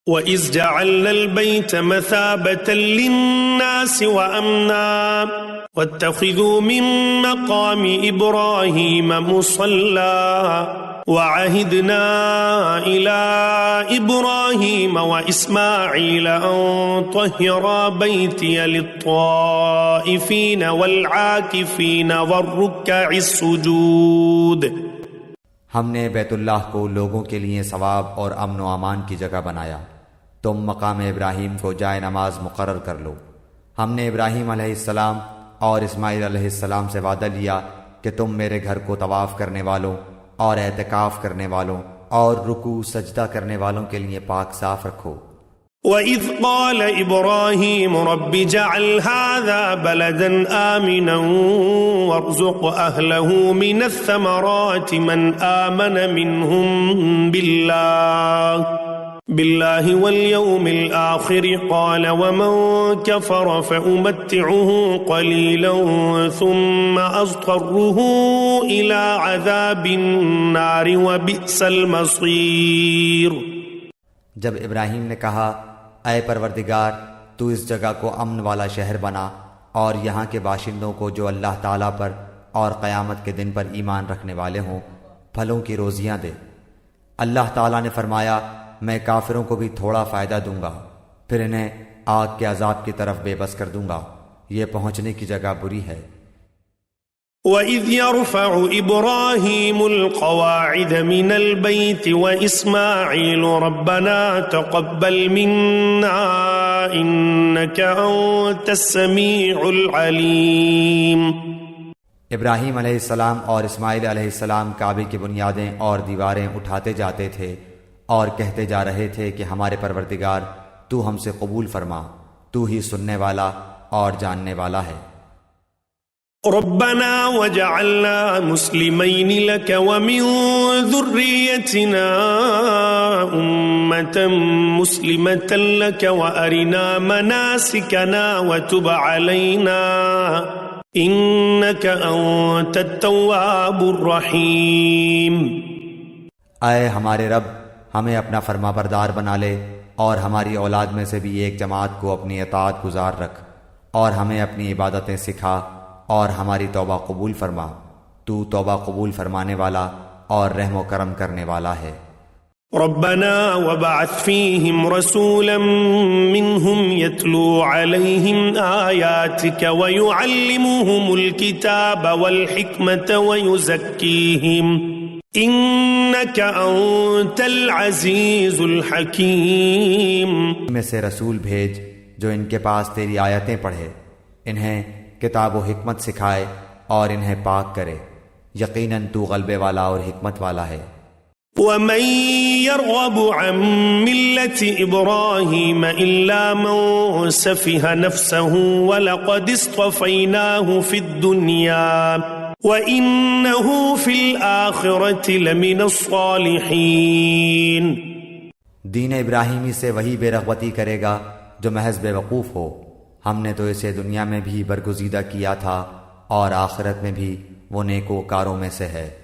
وَإِذْ جَعَلْنَا الْبَيْتَ مَثَابَةً لِلنَّاسِ وَأَمْنًا وَاتَّخِذُوا مِن مَّقَامِ إِبْرَاهِيمَ مُصَلًّى وَعَهِدْنَا إِلَىٰ إِبْرَاهِيمَ وَإِسْمَاعِيلَ أَن طَهِّرَا بَيْتِيَ لِلطَّائِفِينَ وَالْعَاكِفِينَ وَالرُّكَّعِ السُّجُودِ۔ ہم نے بیت اللہ کو لوگوں کے لیے ثواب اور امن و امان کی جگہ بنایا، تم مقام ابراہیم کو جائے نماز مقرر کر لو۔ ہم نے ابراہیم علیہ السلام اور اسماعیل علیہ السلام سے وعدہ لیا کہ تم میرے گھر کو طواف کرنے والوں اور اعتکاف کرنے والوں اور رکوع سجدہ کرنے والوں کے لیے پاک صاف رکھو۔ وَإِذْ قَالَ إِبْرَاهِيمُ رَبِّ اجْعَلْ هَٰذَا بَلَدًا آمِنًا وَارْزُقْ أَهْلَهُ مِنَ الثَّمَرَاتِ مَنْ آمَنَ مِنْهُم بِاللَّهِ وَالْيَوْمِ الْآخِرِ قَالَ وَمَن كَفَرَ فَأُمَتِّعُهُ قَلِيلًا ثُمَّ أَضْطَرُّهُ إِلَىٰ عَذَابِ النَّارِ وَبِئْسَ الْمَصِيرُ۔ جب ابراہیم نے کہا، اے پروردگار، تو اس جگہ کو امن والا شہر بنا اور یہاں کے باشندوں کو جو اللہ تعالیٰ پر اور قیامت کے دن پر ایمان رکھنے والے ہوں پھلوں کی روزیاں دے۔ اللہ تعالیٰ نے فرمایا، میں کافروں کو بھی تھوڑا فائدہ دوں گا، پھر انہیں آگ کے عذاب کی طرف بے بس کر دوں گا، یہ پہنچنے کی جگہ بری ہے۔ وَإِذْ يَرْفَعُ إِبْرَاهِيمُ الْقَوَاعِدَ مِنَ الْبَيْتِ وَإِسْمَاعِيلُ رَبَّنَا تَقَبَّلْ مِنَّا إِنَّكَ أَنتَ السَّمِيعُ الْعَلِيمُ۔ ابراہیم علیہ السلام اور اسماعیل علیہ السلام کعبے کی بنیادیں اور دیواریں اٹھاتے جاتے تھے اور کہتے جا رہے تھے کہ ہمارے پروردگار، تو ہم سے قبول فرما، تو ہی سننے والا اور جاننے والا ہے۔ ربنا وجعلنا مسلمين لك ومن ذريتنا أمة مسلمة لك وأرنا مناسكنا وتب علينا إنك أنت التواب الرحيم۔ اے ہمارے رب، ہمیں اپنا فرما بردار بنا لے اور ہماری اولاد میں سے بھی ایک جماعت کو اپنی اطاعت گزار رکھ، اور ہمیں اپنی عبادتیں سکھا اور ہماری توبہ قبول فرما، تو توبہ قبول فرمانے والا اور رحم و کرم کرنے والا ہے۔ ربنا وبعث فيهم رسولا منهم يتلو عليهم آياتك ويعلمهم الكتاب والحكمة ويزكيهم إنك أنت العزيز الحكيم۔ میں سے رسول بھیج جو ان کے پاس تیری آیتیں پڑھے، انہیں کتاب و حکمت سکھائے اور انہیں پاک کرے، یقیناً تو غلبے والا اور حکمت والا ہے۔ وَمَن يَرْغَبُ عَن مِّلَّةِ إِبْرَاهِيمَ إِلَّا مَن سَفِهَ نَفْسَهُ وَلَقَدِ اصْطَفَيْنَاهُ فِي الدُّنْيَا وَإِنَّهُ فِي الْآخِرَةِ لَمِنَ الصَّالِحِينَ۔ دین ابراہیمی سے وہی بے رغبتی کرے گا جو محض بے وقوف ہو، ہم نے تو اسے دنیا میں بھی برگزیدہ کیا تھا اور آخرت میں بھی وہ نیکوکاروں میں سے ہے۔